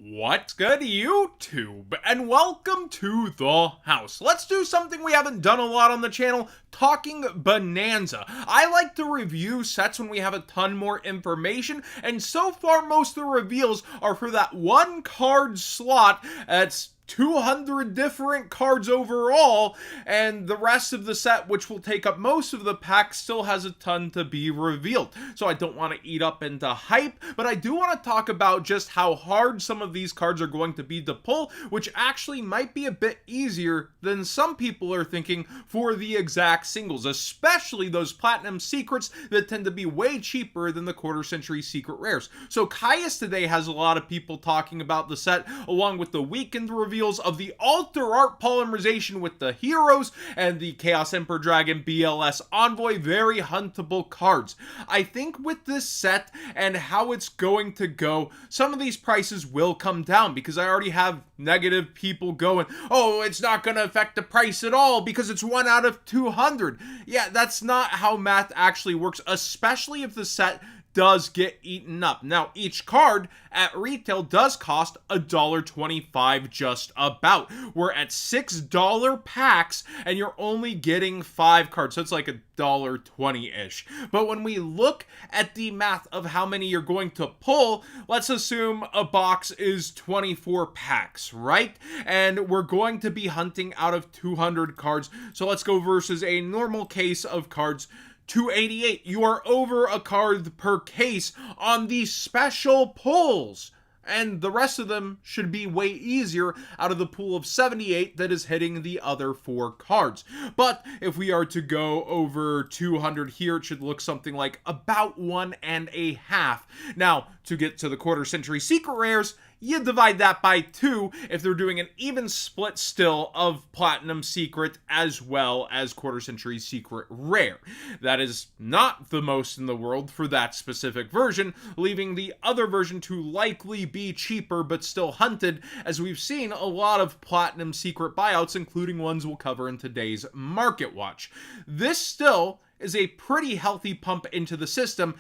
What's good, YouTube? And welcome to the house. Let's do something we haven't done a lot on the channel, talking Bonanza. I like to review sets when we have a ton more information, and so far most of the reveals are for that one card slot that's 200 different cards overall, and the rest of the set, which will take up most of the pack, still has a ton to be revealed. So I don't want to eat up into hype, but I do want to talk about just how hard some of these cards are going to be to pull, which actually might be a bit easier than some people are thinking for the exact singles, especially those platinum secrets that tend to be way cheaper than the quarter century secret rares. So Caius today has a lot of people talking about the set, along with the weekend reveal of the Alter Art polymerization with the heroes and the Chaos Emperor Dragon BLS Envoy, very huntable cards. I think with this set and how it's going to go, some of these prices will come down because I already have negative people going, oh, it's not going to affect the price at all because it's 1 out of 200. Yeah, that's not how math actually works, especially if the set does get eaten up. Now, each card at retail does cost $1.25 just about. We're at $6 packs, and you're only getting 5 cards, so it's like $1.20-ish. But when we look at the math of how many you're going to pull, let's assume a box is 24 packs, right? And we're going to be hunting out of 200 cards, so let's go versus a normal case of cards. 288. You are over a card per case on these special pulls, and the rest of them should be way easier out of the pool of 78 that is hitting the other 4 cards. But if we are to go over 200 here, it should look something like about 1.5. Now, to get to the quarter century secret rares, you divide that by 2 if they're doing an even split still of platinum secret as well as quarter century secret rare. That is not the most in the world for that specific version, leaving the other version to likely be cheaper but still hunted, as we've seen a lot of platinum secret buyouts, including ones we'll cover in today's Market Watch. This still is a pretty healthy pump into the system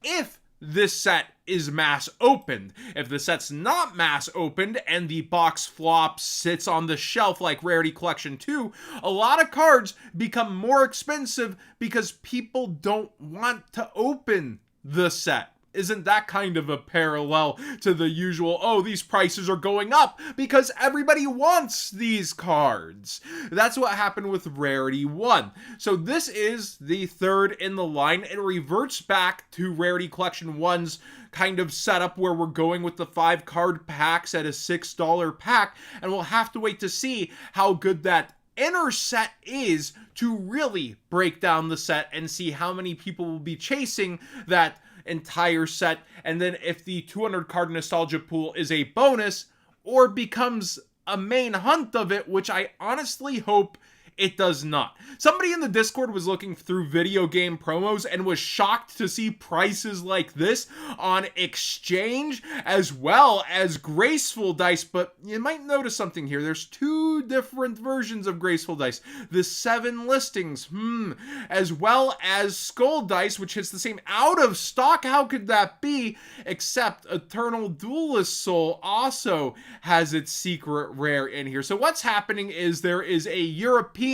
if this set is mass opened. If the set's not mass opened and the box flop sits on the shelf like Rarity Collection 2, a lot of cards become more expensive because people don't want to open the set. Isn't that kind of a parallel to the usual, oh, these prices are going up because everybody wants these cards? That's what happened with Rarity 1. So this is the third in the line. It reverts back to Rarity Collection 1's kind of setup where we're going with the 5 card packs at a $6 pack, and we'll have to wait to see how good that inner set is to really break down the set and see how many people will be chasing that entire set, and then if the 200 card nostalgia pool is a bonus or becomes a main hunt of it, which I honestly hope it does not. Somebody in the Discord was looking through video game promos and was shocked to see prices like this on exchange as well as graceful dice, but you might notice something here. There's 2 different versions of graceful dice. The 7 listings, as well as skull dice, which hits the same out of stock. How could that be? Except Eternal Duelist Soul also has its secret rare in here. So what's happening is there is a European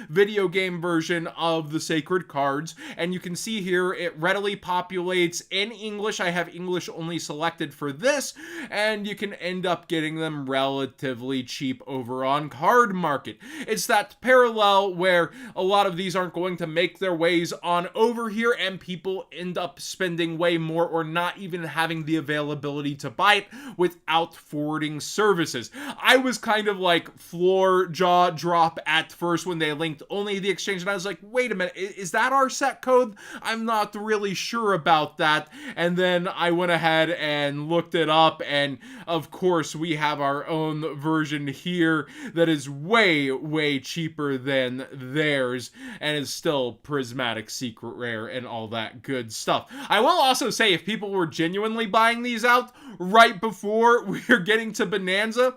video game version of the sacred cards, and you can see here it readily populates in English. I have English only selected for this, and you can end up getting them relatively cheap over on Card Market. It's that parallel where a lot of these aren't going to make their ways on over here, and people end up spending way more or not even having the availability to buy it without forwarding services. I was kind of like floor jaw drop at first when they linked only the exchange, and I was like, wait a minute, is that our set code? I'm not really sure about that. And then I went ahead and looked it up, and of course we have our own version here that is way cheaper than theirs and is still prismatic secret rare and all that good stuff. I will also say, if people were genuinely buying these out right before we are getting to Bonanza,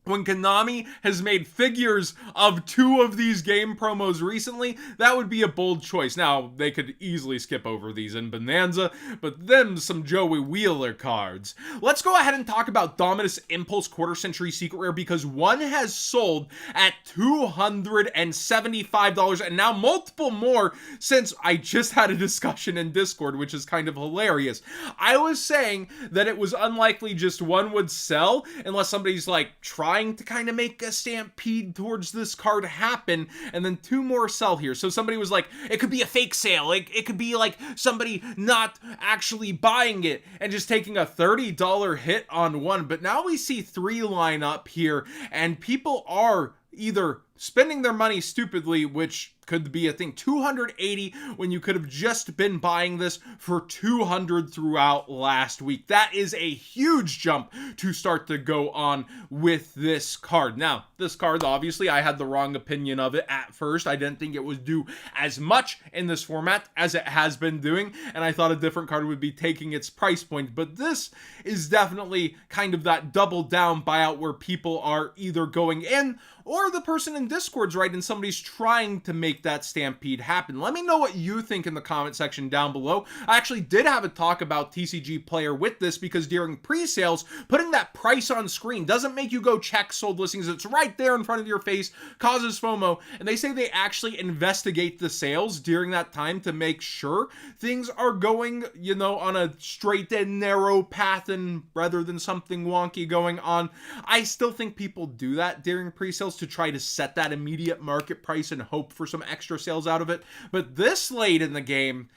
when Konami has made figures of 2 of these game promos recently, that would be a bold choice. Now, they could easily skip over these in Bonanza, but then some Joey Wheeler cards. Let's go ahead and talk about Dominus Impulse Quarter Century Secret Rare, because one has sold at $275, and now multiple more since I just had a discussion in Discord, which is kind of hilarious. I was saying that it was unlikely just one would sell unless somebody's like trying to kind of make a stampede towards this card happen, and then 2 more sell here. So somebody was like, it could be a fake sale, it could be like somebody not actually buying it and just taking a $30 hit on one. But now we see 3 line up here, and people are either spending their money stupidly, which could be a thing, 280 when you could have just been buying this for 200 throughout last week. That is a huge jump to start to go on with this card. Now, this card, obviously, I had the wrong opinion of it at first. I didn't think it would do as much in this format as it has been doing, and I thought a different card would be taking its price point. But this is definitely kind of that double down buyout where people are either going in, or the person in Discord's right and somebody's trying to make that stampede happen. Let me know what you think in the comment section down below. I actually did have a talk about TCG Player with this, because during pre-sales, putting that price on screen doesn't make you go check sold listings. It's right there in front of your face, causes FOMO, and they say they actually investigate the sales during that time to make sure things are going, you know, on a straight and narrow path, and rather than something wonky going on. I still think people do that during pre-sales to try to set that immediate market price and hope for some extra sales out of it. But this late in the game,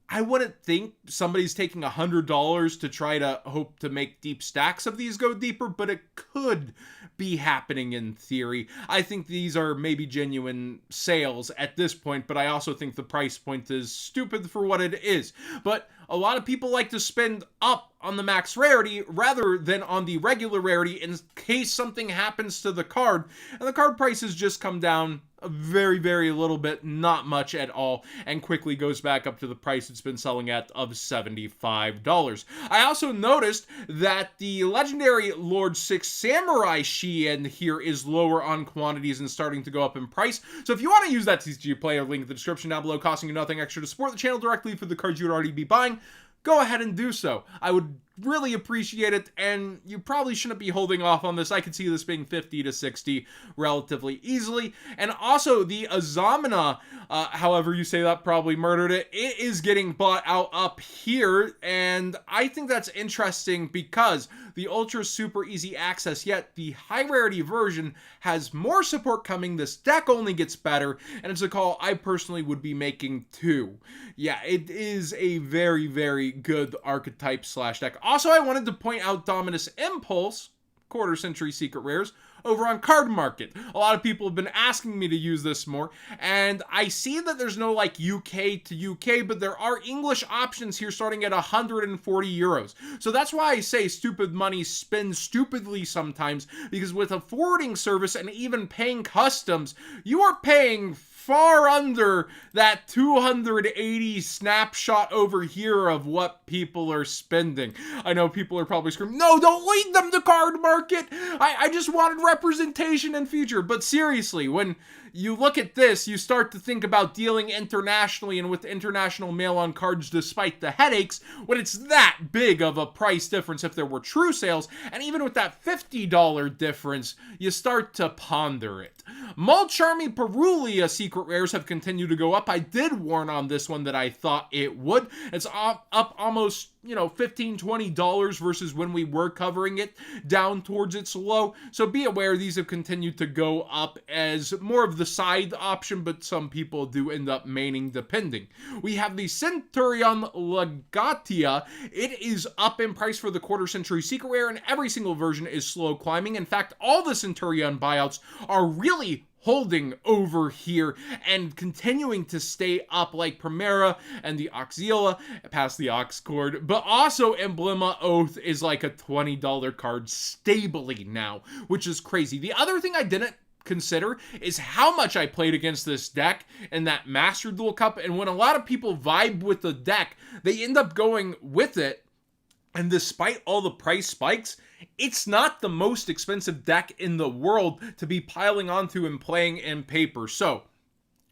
I wouldn't think somebody's taking $100 to try to hope to make deep stacks of these go deeper, but it could be happening in theory. I think these are maybe genuine sales at this point, but I also think the price point is stupid for what it is. But a lot of people like to spend up on the max rarity rather than on the regular rarity in case something happens to the card, and the card prices just come down a very, very little bit, not much at all, and quickly goes back up to the price it's been selling at of $75. I also noticed that the legendary Lord 6 Samurai Shien here is lower on quantities and starting to go up in price. So if you want to use that TCG Player, link in the description down below, costing you nothing extra to support the channel directly for the cards you'd already be buying, go ahead and do so. I would really appreciate it, and you probably shouldn't be holding off on this. I could see this being 50 to 60 relatively easily. And also the Azamina, however you say that, probably murdered it. It is getting bought out up here, and I think that's interesting because the Ultra Super Easy Access, yet the high rarity version has more support coming. This deck only gets better, and it's a call I personally would be making too. Yeah, it is a very, very good archetype slash deck. Also, I wanted to point out Dominus Impulse, Quarter Century Secret Rares, over on Card Market. A lot of people have been asking me to use this more, and I see that there's no like UK to UK, but there are English options here starting at 140 euros. So that's why I say stupid money spends stupidly sometimes, because with a forwarding service and even paying customs, you are paying far under that 280 snapshot over here of what people are spending. I know people are probably screaming, no, don't lead them to Card Market. I just wanted representation in future. But seriously, when you look at this, you start to think about dealing internationally and with international mail on cards despite the headaches, when it's that big of a price difference if there were true sales, and even with that $50 difference, you start to ponder it. Mulcharmy Perulia Secret Rares have continued to go up. I did warn on this one that I thought it would. It's up almost, $15, $20 versus when we were covering it down towards its low. So be aware these have continued to go up as more of the side option, but some people do end up maining depending. We have the Centurion Legatia. It is up in price for the Quarter Century Secret Rare, and every single version is slow climbing. In fact, all the Centurion buyouts are really holding over here and continuing to stay up, like Primera and the Oxyla past the Ox Cord, but also Emblema Oath is like a $20 card stably now, which is crazy. The other thing I didn't consider is how much I played against this deck in that Master Duel Cup, and when a lot of people vibe with the deck, they end up going with it And despite all the price spikes, it's not the most expensive deck in the world to be piling onto and playing in paper. So,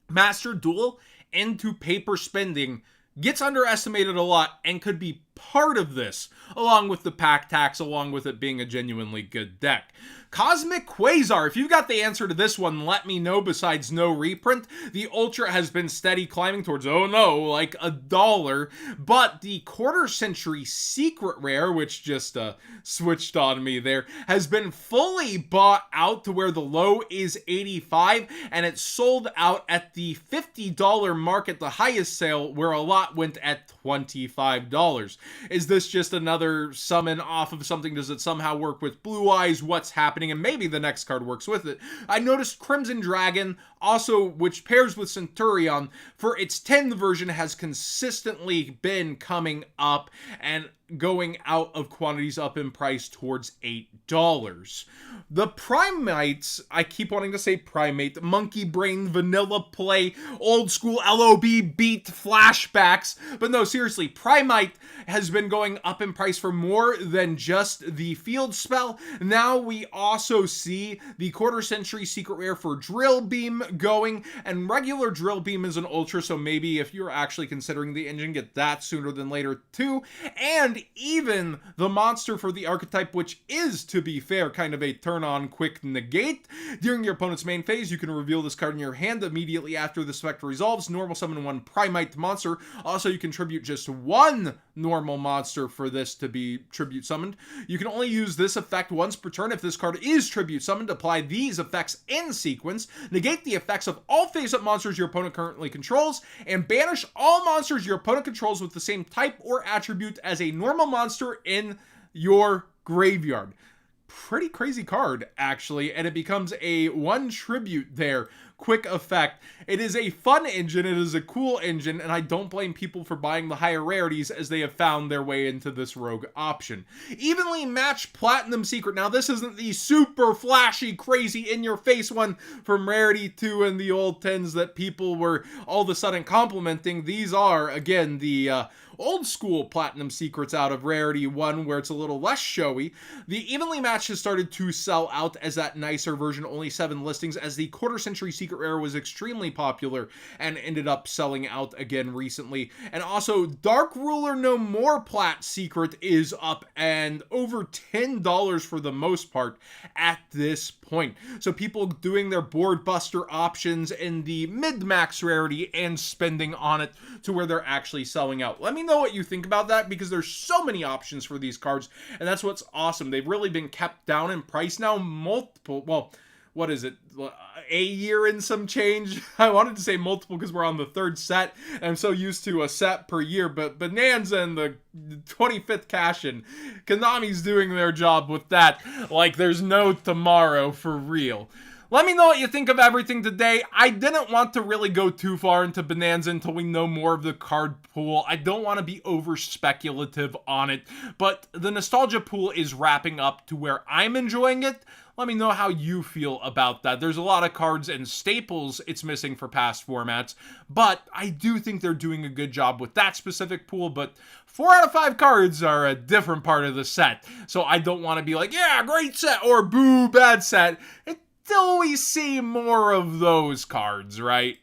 Master Duel into paper spending gets underestimated a lot and could be part of this, along with the pack tax, along with it being a genuinely good deck. Cosmic Quasar, if you've got the answer to this one, let me know. Besides no reprint, the Ultra has been steady climbing towards, oh no, like $1, but the quarter century secret rare, which just switched on me there, has been fully bought out to where the low is 85, and it's sold out at the $50 mark at the highest sale, where a lot went at $25. Is this just another summon off of something? Does it somehow work with Blue Eyes? What's happening? And maybe the next card works with it. I noticed Crimson Dragon, also which pairs with Centurion, for its 10th version has consistently been coming up and going out of quantities up in price towards $8. The Primites, I keep wanting to say Primate, Monkey Brain, Vanilla Play, old school LOB beat flashbacks, but no, seriously, Primite has been going up in price for more than just the field spell. Now we also see the quarter century secret rare for Drill Beam going, and regular Drill Beam is an ultra, so maybe if you're actually considering the engine, get that sooner than later too. And even the monster for the archetype, which is, to be fair, kind of a turn-on quick negate. During your opponent's main phase, you can reveal this card in your hand immediately after the effect resolves. Normal summon one Primite monster. Also, you can tribute just one normal monster for this to be tribute summoned. You can only use this effect once per turn. If this card is tribute summoned, apply these effects in sequence. Negate the effects of all face-up monsters your opponent currently controls, and banish all monsters your opponent controls with the same type or attribute as a normal monster in your graveyard. Pretty crazy card, actually, and it becomes a one tribute there. Quick effect. It is a fun engine, it is a cool engine, and I don't blame people for buying the higher rarities as they have found their way into this rogue option. Evenly matched Platinum Secret. Now, this isn't the super flashy, crazy, in-your-face one from Rarity 2 and the old 10s that people were all of a sudden complimenting. These are, again, the old school Platinum Secrets out of Rarity 1, where it's a little less showy. The Evenly Matched has started to sell out as that nicer version, only 7 listings, as the quarter century secret rare was extremely popular and ended up selling out again recently. And also, Dark Ruler No More Plat Secret is up and over $10 for the most part at this point. So people doing their board buster options in the mid-max rarity and spending on it to where they're actually selling out. Let me know what you think about that, because there's so many options for these cards, and that's what's awesome. They've really been kept down in price now, what is it, a year and some change? I wanted to say multiple because we're on the 3rd set, and I'm so used to a set per year, but Bonanza and the 25th cash-in, Konami's doing their job with that like there's no tomorrow, for real. Let me know what you think of everything today. I didn't want to really go too far into Bonanza until we know more of the card pool. I don't want to be over speculative on it, but the nostalgia pool is wrapping up to where I'm enjoying it. Let me know how you feel about that. There's a lot of cards and staples it's missing for past formats, but I do think they're doing a good job with that specific pool, but 4 out of 5 cards are a different part of the set, so I don't want to be like, yeah, great set, or boo, bad set. Until we see more of those cards, right?